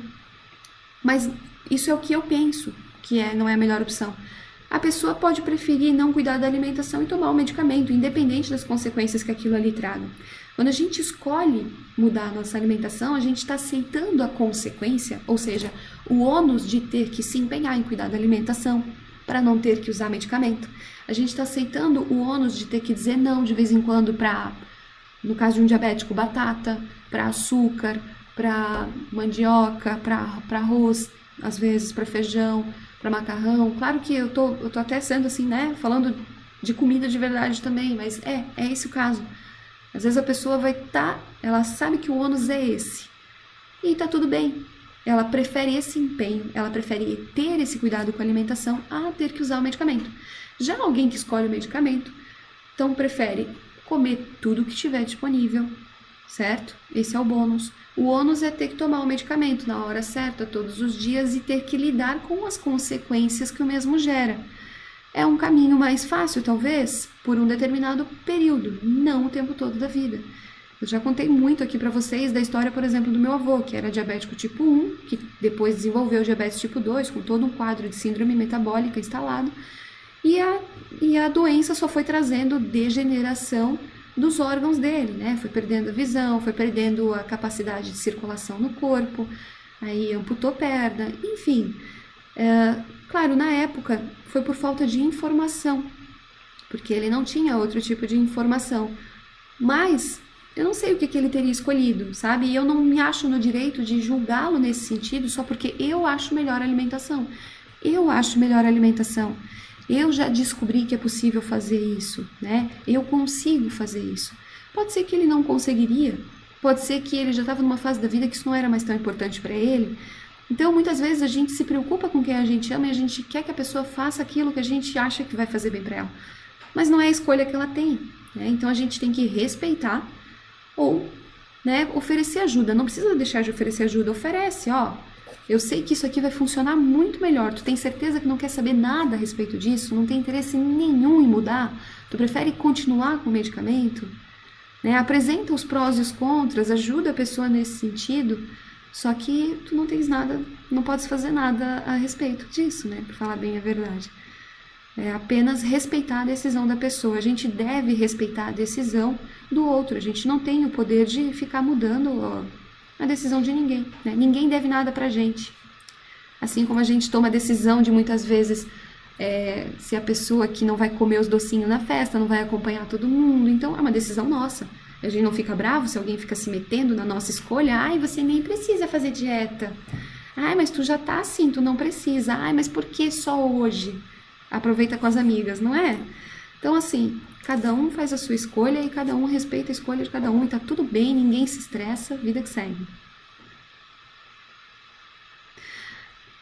Mas isso é o que eu penso, que não é a melhor opção. A pessoa pode preferir não cuidar da alimentação e tomar o medicamento, independente das consequências que aquilo ali traga. Quando a gente escolhe mudar a nossa alimentação, a gente está aceitando a consequência, ou seja, o ônus de ter que se empenhar em cuidar da alimentação para não ter que usar medicamento. A gente está aceitando o ônus de ter que dizer não de vez em quando para, no caso de um diabético, batata, para açúcar, para mandioca, para arroz, às vezes para feijão, para macarrão. Claro que eu tô até sendo assim, né, falando de comida de verdade também, mas é esse o caso. Às vezes a pessoa ela sabe que o ônus é esse, e tá tudo bem. Ela prefere esse empenho, ela prefere ter esse cuidado com a alimentação a ter que usar o medicamento. Já alguém que escolhe o medicamento, então prefere comer tudo que tiver disponível, certo? Esse é o bônus. O ônus é ter que tomar o medicamento na hora certa, todos os dias, e ter que lidar com as consequências que o mesmo gera. É um caminho mais fácil, talvez, por um determinado período, não o tempo todo da vida. Eu já contei muito aqui para vocês da história, por exemplo, do meu avô, que era diabético tipo 1, que depois desenvolveu diabetes tipo 2, com todo um quadro de síndrome metabólica instalado, e a doença só foi trazendo degeneração dos órgãos dele, né? Foi perdendo a visão, foi perdendo a capacidade de circulação no corpo, aí amputou perna, enfim. Claro, na época foi por falta de informação, porque ele não tinha outro tipo de informação, mas eu não sei o que ele teria escolhido, sabe? E eu não me acho no direito de julgá-lo nesse sentido só porque eu acho melhor a alimentação. Eu acho melhor a alimentação. Eu já descobri que é possível fazer isso, né? Eu consigo fazer isso. Pode ser que ele não conseguiria, pode ser que ele já estava numa fase da vida que isso não era mais tão importante para ele. Então, muitas vezes a gente se preocupa com quem a gente ama e a gente quer que a pessoa faça aquilo que a gente acha que vai fazer bem para ela. Mas não é a escolha que ela tem, né? Então, a gente tem que respeitar ou, né, oferecer ajuda. Não precisa deixar de oferecer ajuda, oferece, ó. Eu sei que isso aqui vai funcionar muito melhor. Tu tem certeza que não quer saber nada a respeito disso? Não tem interesse nenhum em mudar? Tu prefere continuar com o medicamento? Né? Apresenta os prós e os contras, ajuda a pessoa nesse sentido. Só que tu não tens nada, não podes fazer nada a respeito disso, né? Pra falar bem a verdade. É apenas respeitar a decisão da pessoa. A gente deve respeitar a decisão do outro. A gente não tem o poder de ficar mudando a decisão de ninguém, né? Ninguém deve nada pra gente. Assim como a gente toma a decisão de muitas vezes se a pessoa que não vai comer os docinhos na festa, não vai acompanhar todo mundo. Então é uma decisão nossa. A gente não fica bravo se alguém fica se metendo na nossa escolha. Ai, você nem precisa fazer dieta. Ai, mas tu já tá assim, tu não precisa. Ai, mas por que só hoje? Aproveita com as amigas, não é? Então, assim, cada um faz a sua escolha e cada um respeita a escolha de cada um e tá tudo bem, ninguém se estressa, vida que segue.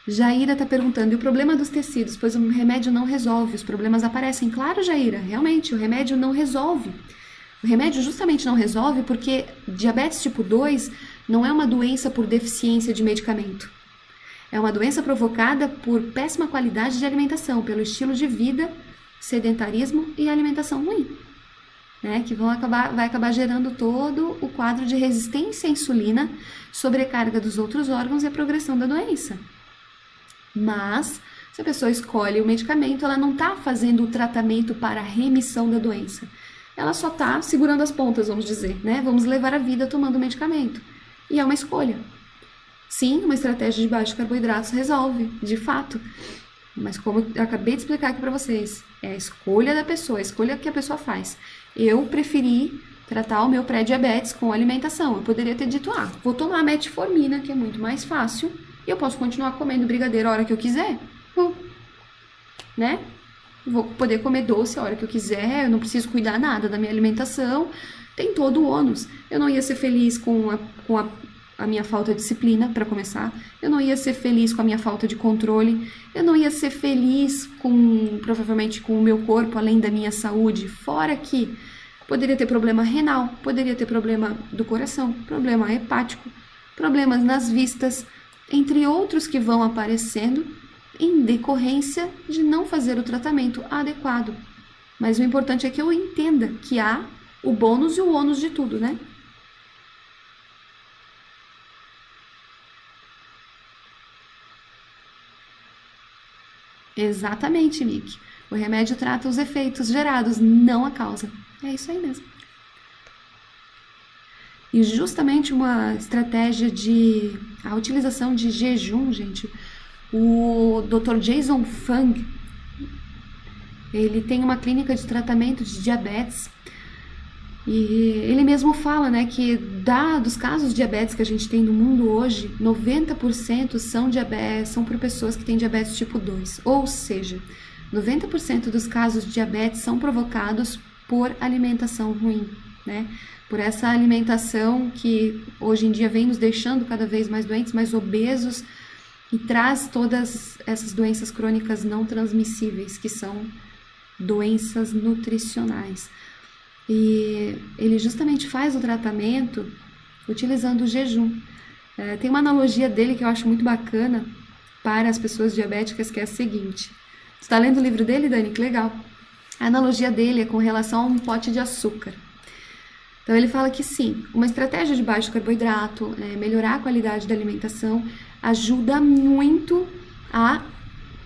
Jaira tá perguntando, e o problema dos tecidos? Pois o remédio não resolve, os problemas aparecem. Claro, Jaira, realmente, o remédio não resolve. O remédio justamente não resolve porque diabetes tipo 2 não é uma doença por deficiência de medicamento. É uma doença provocada por péssima qualidade de alimentação, pelo estilo de vida, sedentarismo e alimentação ruim, né? Que vai acabar gerando todo o quadro de resistência à insulina, sobrecarga dos outros órgãos e a progressão da doença. Mas, se a pessoa escolhe o medicamento, ela não está fazendo o tratamento para a remissão da doença. Ela só está segurando as pontas, vamos dizer, né? Vamos levar a vida tomando medicamento. E é uma escolha. Sim, uma estratégia de baixo carboidratos resolve, de fato. Mas como eu acabei de explicar aqui para vocês, é a escolha da pessoa, a escolha que a pessoa faz. Eu preferi tratar o meu pré-diabetes com alimentação. Eu poderia ter dito, vou tomar metformina, que é muito mais fácil, e eu posso continuar comendo brigadeiro a hora que eu quiser. Né? Vou poder comer doce a hora que eu quiser, eu não preciso cuidar nada da minha alimentação. Tem todo o ônus. Eu não ia ser feliz com a minha falta de disciplina, para começar. Eu não ia ser feliz com a minha falta de controle. Eu não ia ser feliz provavelmente com o meu corpo, além da minha saúde. Fora que poderia ter problema renal, poderia ter problema do coração, problema hepático, problemas nas vistas, entre outros que vão aparecendo em decorrência de não fazer o tratamento adequado. Mas o importante é que eu entenda que há o bônus e o ônus de tudo, né? Exatamente, Mick. O remédio trata os efeitos gerados, não a causa. É isso aí mesmo. E justamente uma estratégia de a utilização de jejum, gente. O Dr. Jason Fung, ele tem uma clínica de tratamento de diabetes e ele mesmo fala, né, que dos casos de diabetes que a gente tem no mundo hoje, 90% são por pessoas que têm diabetes tipo 2. Ou seja, 90% dos casos de diabetes são provocados por alimentação ruim, né? Por essa alimentação que hoje em dia vem nos deixando cada vez mais doentes, mais obesos e traz todas essas doenças crônicas não transmissíveis, que são doenças nutricionais. E ele justamente faz o tratamento utilizando o jejum. Tem uma analogia dele que eu acho muito bacana para as pessoas diabéticas, que é a seguinte. Você está lendo o livro dele, Dani? Que legal. A analogia dele é com relação a um pote de açúcar. Então ele fala que sim, uma estratégia de baixo carboidrato, melhorar a qualidade da alimentação, ajuda muito a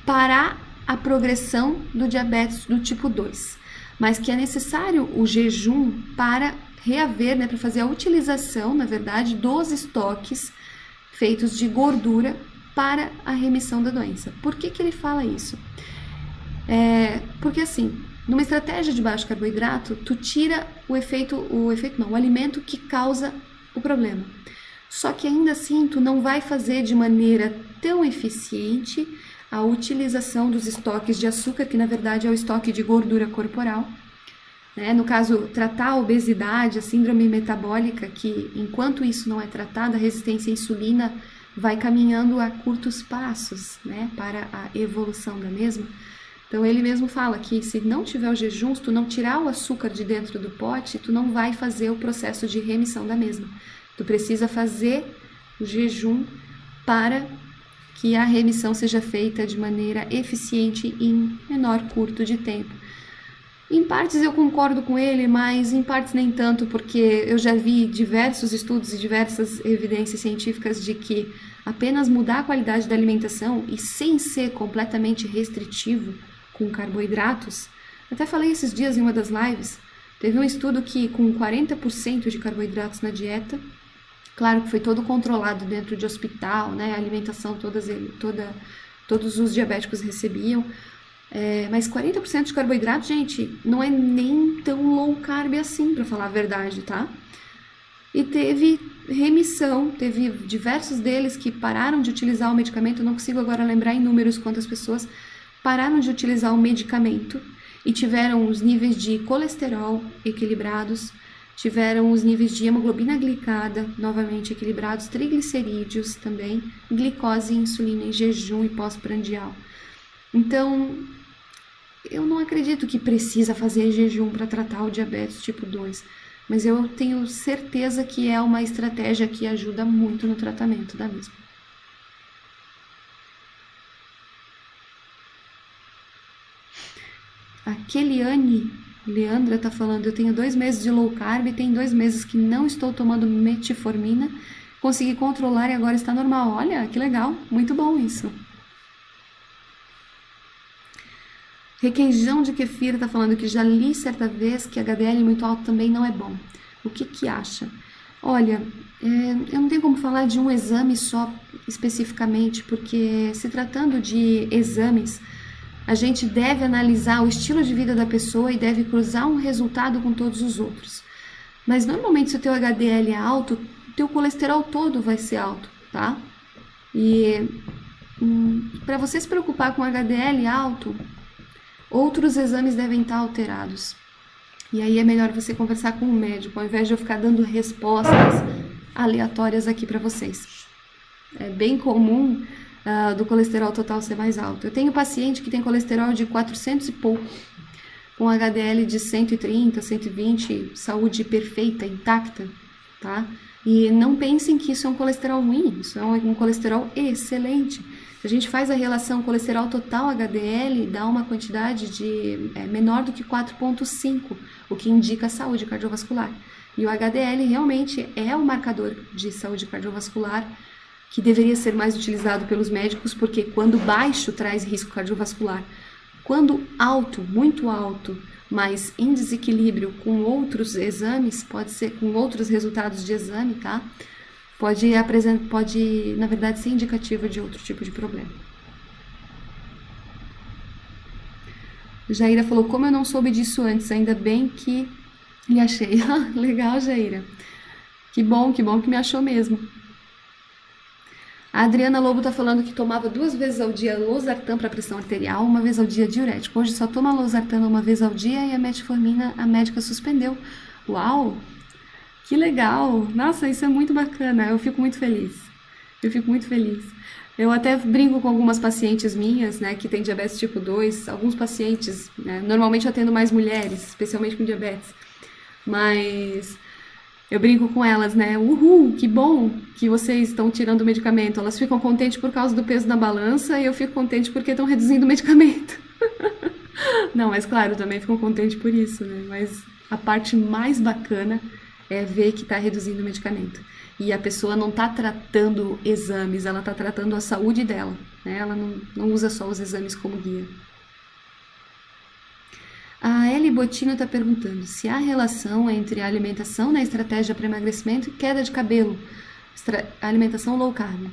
parar a progressão do diabetes do tipo 2. Mas que é necessário o jejum para reaver, né, para fazer a utilização, na verdade, dos estoques feitos de gordura para a remissão da doença. Por que ele fala isso? Porque assim, numa estratégia de baixo carboidrato, tu tira o alimento que causa o problema. Só que ainda assim, tu não vai fazer de maneira tão eficiente a utilização dos estoques de açúcar, que na verdade é o estoque de gordura corporal. Né? No caso, tratar a obesidade, a síndrome metabólica, que enquanto isso não é tratado, a resistência à insulina vai caminhando a curtos passos, né, para a evolução da mesma. Então ele mesmo fala que se não tiver o jejum, se tu não tirar o açúcar de dentro do pote, tu não vai fazer o processo de remissão da mesma. Tu precisa fazer o jejum para que a remissão seja feita de maneira eficiente em menor curto de tempo. Em partes eu concordo com ele, mas em partes nem tanto, porque eu já vi diversos estudos e diversas evidências científicas de que apenas mudar a qualidade da alimentação e sem ser completamente restritivo com carboidratos, até falei esses dias em uma das lives, teve um estudo que com 40% de carboidratos na dieta, claro que foi todo controlado dentro de hospital, né, a alimentação todos os diabéticos recebiam, mas 40% de carboidrato, gente, não é nem tão low carb assim, para falar a verdade, tá? E teve remissão, teve diversos deles que pararam de utilizar o medicamento, eu não consigo agora lembrar em números quantas pessoas pararam de utilizar o medicamento e tiveram os níveis de colesterol equilibrados, tiveram os níveis de hemoglobina glicada novamente equilibrados, triglicerídeos também, glicose e insulina em jejum e pós-prandial. Então, eu não acredito que precisa fazer jejum para tratar o diabetes tipo 2, mas eu tenho certeza que é uma estratégia que ajuda muito no tratamento da mesma. A Keliane Leandra está falando, eu tenho 2 meses de low carb, tem 2 meses que não estou tomando metformina, consegui controlar e agora está normal. Olha, que legal, muito bom isso. Requeijão de kefir está falando que já li certa vez que HDL muito alto também não é bom. O que acha? Olha, eu não tenho como falar de um exame só especificamente, porque se tratando de exames, a gente deve analisar o estilo de vida da pessoa e deve cruzar um resultado com todos os outros. Mas normalmente se o teu HDL é alto, o teu colesterol todo vai ser alto, tá? E para você se preocupar com HDL alto, outros exames devem estar alterados. E aí é melhor você conversar com o médico, ao invés de eu ficar dando respostas aleatórias aqui para vocês. É bem comum do colesterol total ser mais alto. Eu tenho paciente que tem colesterol de 400 e pouco, com HDL de 130, 120, saúde perfeita, intacta, tá? E não pensem que isso é um colesterol ruim, isso é um colesterol excelente. Se a gente faz a relação colesterol total HDL, dá uma quantidade de menor do que 4,5, o que indica saúde cardiovascular. E o HDL realmente é o marcador de saúde cardiovascular que deveria ser mais utilizado pelos médicos, porque quando baixo traz risco cardiovascular. Quando alto, muito alto, mas em desequilíbrio com outros exames, pode ser com outros resultados de exame, tá? Pode, na verdade, ser indicativo de outro tipo de problema. Jaira falou, como eu não soube disso antes, ainda bem que me achei. Legal, Jaira. Que bom que me achou mesmo. A Adriana Lobo tá falando que tomava 2 vezes ao dia losartan para pressão arterial, 1 vez ao dia diurético. Hoje só toma losartan 1 vez ao dia e a metformina a médica suspendeu. Uau! Que legal! Nossa, isso é muito bacana. Eu fico muito feliz. Eu até brinco com algumas pacientes minhas, né, que têm diabetes tipo 2. Alguns pacientes, né, normalmente eu atendo mais mulheres, especialmente com diabetes. Mas eu brinco com elas, né? Uhul, que bom que vocês estão tirando o medicamento. Elas ficam contentes por causa do peso na balança e eu fico contente porque estão reduzindo o medicamento. Não, mas claro, também ficam contentes por isso, né? Mas a parte mais bacana é ver que está reduzindo o medicamento. E a pessoa não está tratando exames, ela está tratando a saúde dela, né? Ela não usa só os exames como guia. A Eli Botino está perguntando se há relação entre a alimentação na estratégia para emagrecimento e queda de cabelo, alimentação low carb.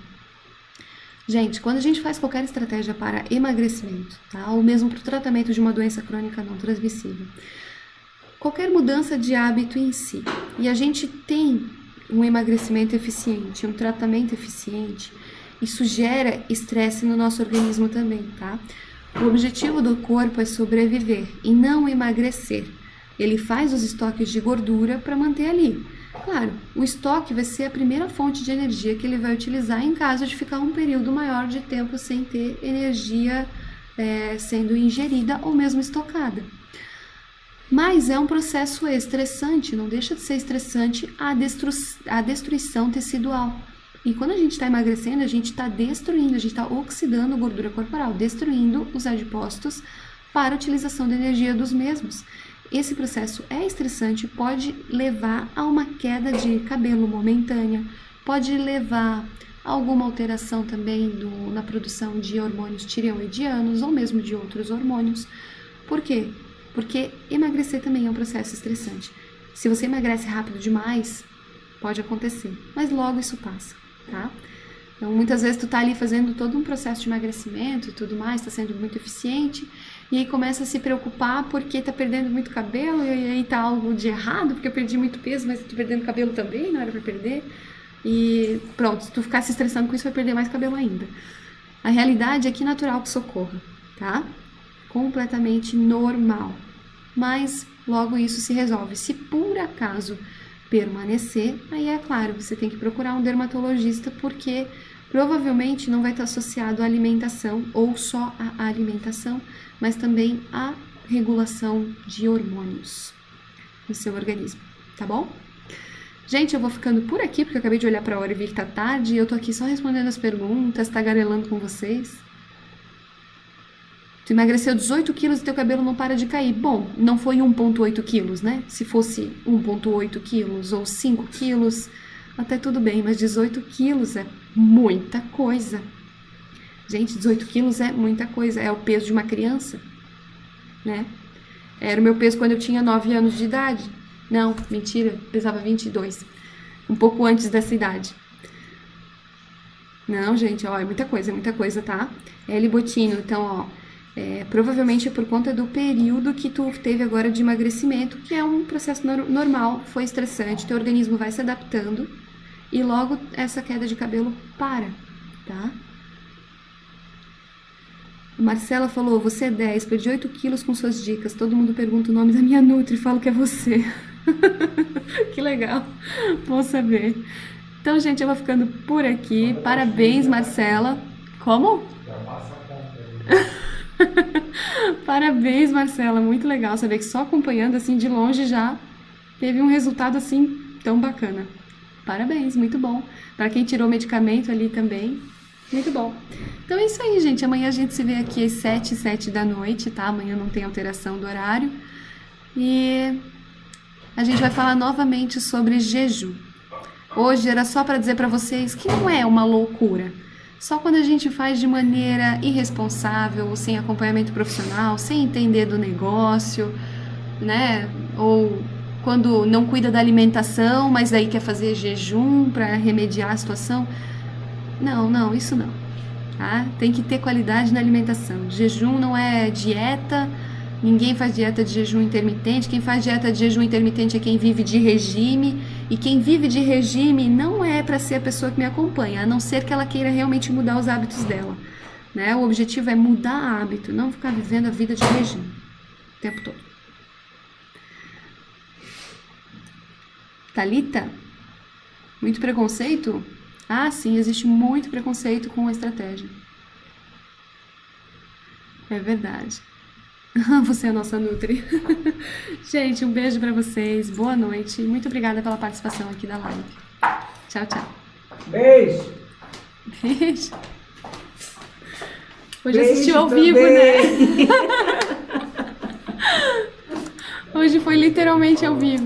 Gente, quando a gente faz qualquer estratégia para emagrecimento, tá? Ou mesmo para o tratamento de uma doença crônica não transmissível, qualquer mudança de hábito em si, e a gente tem um emagrecimento eficiente, um tratamento eficiente, isso gera estresse no nosso organismo também, tá? O objetivo do corpo é sobreviver e não emagrecer. Ele faz os estoques de gordura para manter ali. Claro, o estoque vai ser a primeira fonte de energia que ele vai utilizar em caso de ficar um período maior de tempo sem ter energia sendo ingerida ou mesmo estocada. Mas é um processo estressante, não deixa de ser estressante a destruição tecidual. E quando a gente está emagrecendo, a gente está destruindo, a gente está oxidando gordura corporal, destruindo os adipócitos para a utilização da energia dos mesmos. Esse processo é estressante, pode levar a uma queda de cabelo momentânea, pode levar a alguma alteração também na produção de hormônios tireoidianos ou mesmo de outros hormônios. Por quê? Porque emagrecer também é um processo estressante. Se você emagrece rápido demais, pode acontecer, mas logo isso passa. Tá? Então, muitas vezes tu tá ali fazendo todo um processo de emagrecimento e tudo mais, tá sendo muito eficiente, e aí começa a se preocupar porque tá perdendo muito cabelo, e aí tá algo de errado, porque eu perdi muito peso, mas tô perdendo cabelo também, não era pra perder, e pronto, se tu ficar se estressando com isso, vai perder mais cabelo ainda. A realidade é que natural que socorra, tá? Completamente normal, mas logo isso se resolve. Se por acaso permanecer, aí é claro, você tem que procurar um dermatologista, porque provavelmente não vai estar associado à alimentação ou só à alimentação, mas também à regulação de hormônios no seu organismo, tá bom? Gente, eu vou ficando por aqui, porque eu acabei de olhar para a hora e vi que tá tarde, e eu tô aqui só respondendo as perguntas, tagarelando com vocês. Tu emagreceu 18 quilos e teu cabelo não para de cair. Bom, não foi 1,8 quilos, né? Se fosse 1,8 quilos ou 5 quilos, até tudo bem, mas 18 quilos é muita coisa. Gente, 18 quilos é muita coisa, é o peso de uma criança, né? Era o meu peso quando eu tinha 9 anos de idade. Não, mentira, pesava 22, um pouco antes dessa idade. Não, gente, ó, é muita coisa, tá? Eli Botino, então, ó, provavelmente é por conta do período que tu teve agora de emagrecimento, que é um processo normal, foi estressante, teu organismo vai se adaptando e logo essa queda de cabelo para, tá? Marcela falou, você é 10, perdi 8 quilos com suas dicas, todo mundo pergunta o nome da minha Nutri, falo que é você. Que legal, bom saber. Então, gente, eu vou ficando por aqui, parabéns, Marcela. Como? Parabéns, Marcela, muito legal saber que só acompanhando assim de longe já teve um resultado assim tão bacana. Parabéns, muito bom. Para quem tirou o medicamento ali também, muito bom. Então é isso aí, gente. Amanhã a gente se vê aqui às 7 da noite, tá? Amanhã não tem alteração do horário. E a gente vai falar novamente sobre jejum. Hoje era só para dizer para vocês que não é uma loucura. Só quando a gente faz de maneira irresponsável, sem acompanhamento profissional, sem entender do negócio, né? Ou quando não cuida da alimentação, mas daí quer fazer jejum para remediar a situação. Não, isso não. Tá? Tem que ter qualidade na alimentação. Jejum não é dieta, ninguém faz dieta de jejum intermitente. Quem faz dieta de jejum intermitente é quem vive de regime. E quem vive de regime não é para ser a pessoa que me acompanha, a não ser que ela queira realmente mudar os hábitos dela. Né? O objetivo é mudar hábito, não ficar vivendo a vida de regime o tempo todo. Thalita? Muito preconceito? Ah, sim, existe muito preconceito com a estratégia. É verdade. Você é a nossa Nutri. Gente, um beijo pra vocês, boa noite. Muito obrigada pela participação aqui da live. Tchau, tchau. Beijo. Beijo. Hoje Beijo assistiu ao também. vivo, né? Hoje foi literalmente ao vivo.